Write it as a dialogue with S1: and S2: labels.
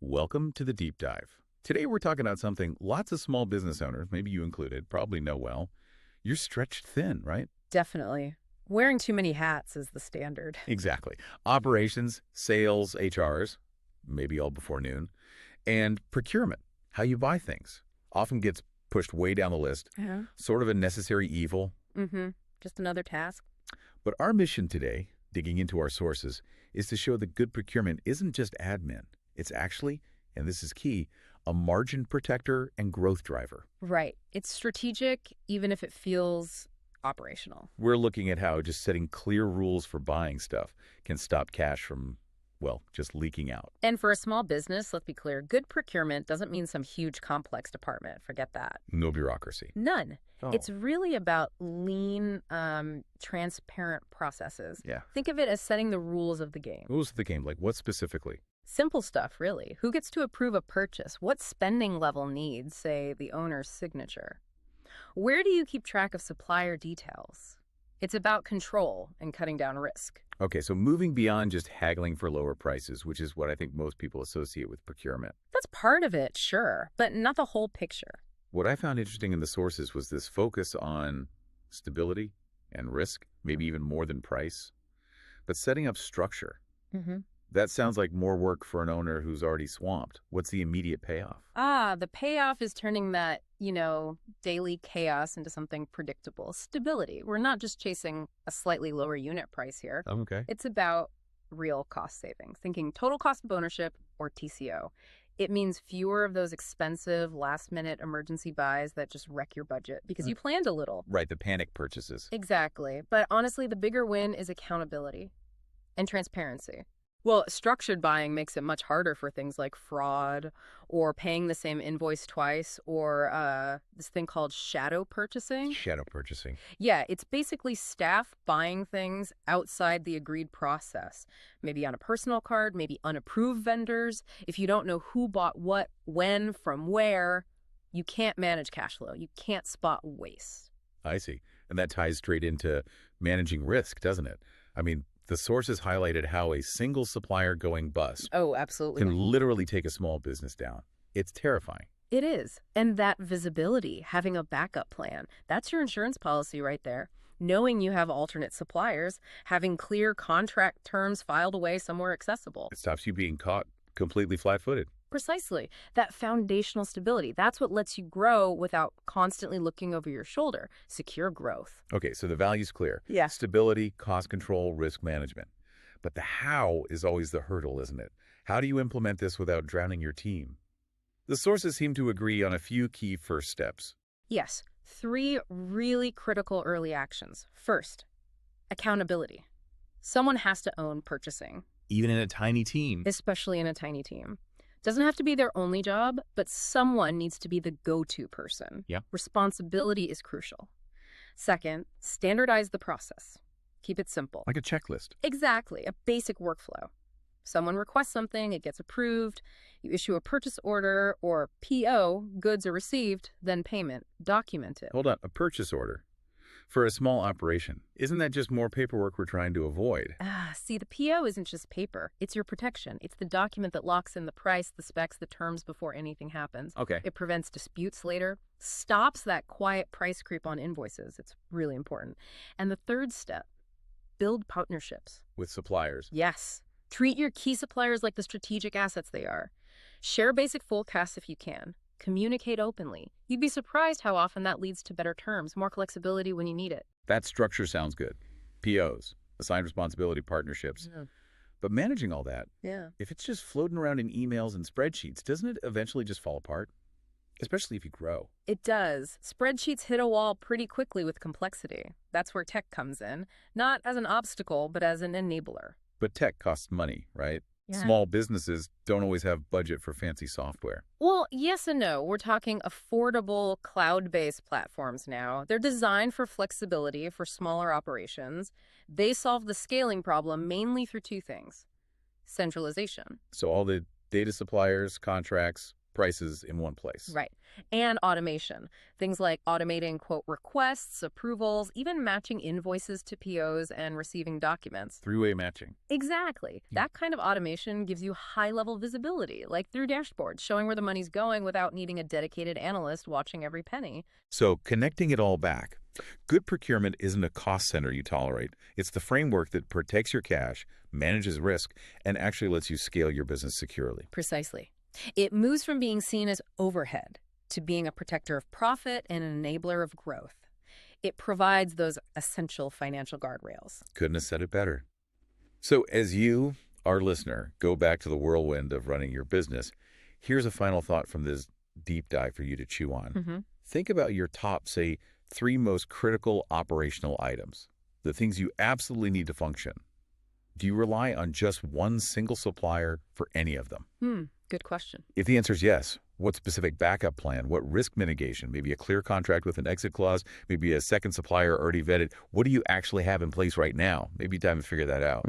S1: Welcome to the Deep Dive. Today we're talking about something lots of small business owners, maybe you included, probably know well. You're stretched thin, right?
S2: Definitely. Wearing too many hats is the standard.
S1: Exactly. Operations, sales, HRs, maybe all before noon, and procurement, how you buy things, often gets pushed way down the list, sort of a necessary evil.
S2: Just another task.
S1: But our mission today, digging into our sources, is to show that good procurement isn't just admin. It's actually, and this is key, a margin protector and growth driver.
S2: Right. It's strategic, even if it feels operational.
S1: We're looking at how just setting clear rules for buying stuff can stop cash from, well, just leaking out.
S2: And for a small business, let's be clear, good procurement doesn't mean some huge complex department. Forget that.
S1: No bureaucracy.
S2: None.
S1: Oh.
S2: It's really about lean, transparent processes.
S1: Yeah.
S2: Think of it as setting the rules of the game.
S1: Rules of the game, like what specifically?
S2: Simple stuff, really. Who gets to approve a purchase? What spending level needs, say, the owner's signature? Where do you keep track of supplier details? It's about control and cutting down risk.
S1: Okay, so moving beyond just haggling for lower prices, which is what I think most people associate with procurement.
S2: That's part of it, sure, but not the whole picture.
S1: What I found interesting in the sources was this focus on stability and risk, maybe even more than price, but setting up structure. That sounds like more work for an owner who's already swamped. What's the immediate payoff?
S2: The payoff is turning that, daily chaos into something predictable. Stability. We're not just chasing a slightly lower unit price here.
S1: Okay.
S2: It's about real cost savings, thinking total cost of ownership or TCO. It means fewer of those expensive last-minute emergency buys that just wreck your budget because you planned a little.
S1: Right, the panic purchases.
S2: Exactly. But honestly, the bigger win is accountability and transparency. Well, structured buying makes it much harder for things like fraud or paying the same invoice twice or this thing called shadow purchasing.
S1: Shadow purchasing.
S2: Yeah, it's basically staff buying things outside the agreed process. Maybe on a personal card, maybe unapproved vendors. If you don't know who bought what, when, from where, you can't manage cash flow. You can't spot waste.
S1: I see. And that ties straight into managing risk, doesn't it? I mean, the sources highlighted how a single supplier going bust
S2: Oh, absolutely.
S1: can literally take a small business down. It's terrifying.
S2: It is. And that visibility, having a backup plan, that's your insurance policy right there. Knowing you have alternate suppliers, having clear contract terms filed away somewhere accessible.
S1: It stops you being caught completely flat-footed.
S2: Precisely. That foundational stability, that's what lets you grow without constantly looking over your shoulder. Secure growth.
S1: Okay, so the value's clear.
S2: Yeah.
S1: Stability, cost control, risk management. But the how is always the hurdle, isn't it? How do you implement this without drowning your team? The sources seem to agree on a few key first steps.
S2: Yes. 3 really critical early actions. First, accountability. Someone has to own purchasing.
S1: Even in a tiny team.
S2: Especially in a tiny team. Doesn't have to be their only job, but someone needs to be the go-to person.
S1: Yeah.
S2: Responsibility is crucial. Second, standardize the process. Keep it simple.
S1: Like a checklist.
S2: Exactly, a basic workflow. Someone requests something, it gets approved, you issue a purchase order or PO, goods are received, then payment. Document it.
S1: Hold on, a purchase order. For a small operation, isn't that just more paperwork we're trying to avoid?
S2: See, the PO isn't just paper. It's your protection. It's the document that locks in the price, the specs, the terms before anything happens.
S1: Okay.
S2: It prevents disputes later, stops that quiet price creep on invoices. It's really important. And the third step, build partnerships.
S1: With suppliers.
S2: Yes. Treat your key suppliers like the strategic assets they are. Share basic forecasts if you can. Communicate openly. You'd be surprised how often that leads to better terms, more flexibility when you need it.
S1: That structure sounds good. POs, assigned responsibility partnerships.
S2: Yeah.
S1: But managing all that,
S2: Yeah.
S1: if it's just floating around in emails and spreadsheets, doesn't it eventually just fall apart? Especially if you grow.
S2: It does. Spreadsheets hit a wall pretty quickly with complexity. That's where tech comes in, not as an obstacle, but as an enabler.
S1: But tech costs money, right?
S2: Yeah.
S1: Small businesses don't always have budget for fancy software.
S2: Well, yes and no. We're talking affordable cloud-based platforms now. They're designed for flexibility for smaller operations. They solve the scaling problem mainly through 2 things. Centralization.
S1: So all the data suppliers, contracts, prices in one place.
S2: Right. And automation. Things like automating quote requests, approvals, even matching invoices to POs and receiving documents.
S1: Three-way matching.
S2: Exactly. That kind of automation gives you high-level visibility, like through dashboards, showing where the money's going without needing a dedicated analyst watching every penny.
S1: So connecting it all back, good procurement isn't a cost center you tolerate. It's the framework that protects your cash, manages risk, and actually lets you scale your business securely.
S2: Precisely. It moves from being seen as overhead to being a protector of profit and an enabler of growth. It provides those essential financial guardrails.
S1: Couldn't have said it better. So as you, our listener, go back to the whirlwind of running your business, here's a final thought from this deep dive for you to chew on. Think about your top, say, 3 most critical operational items, the things you absolutely need to function. Do you rely on just one single supplier for any of them?
S2: Good question.
S1: If the answer is yes, what specific backup plan, what risk mitigation, maybe a clear contract with an exit clause, maybe a second supplier already vetted, what do you actually have in place right now? Maybe time to figure that out.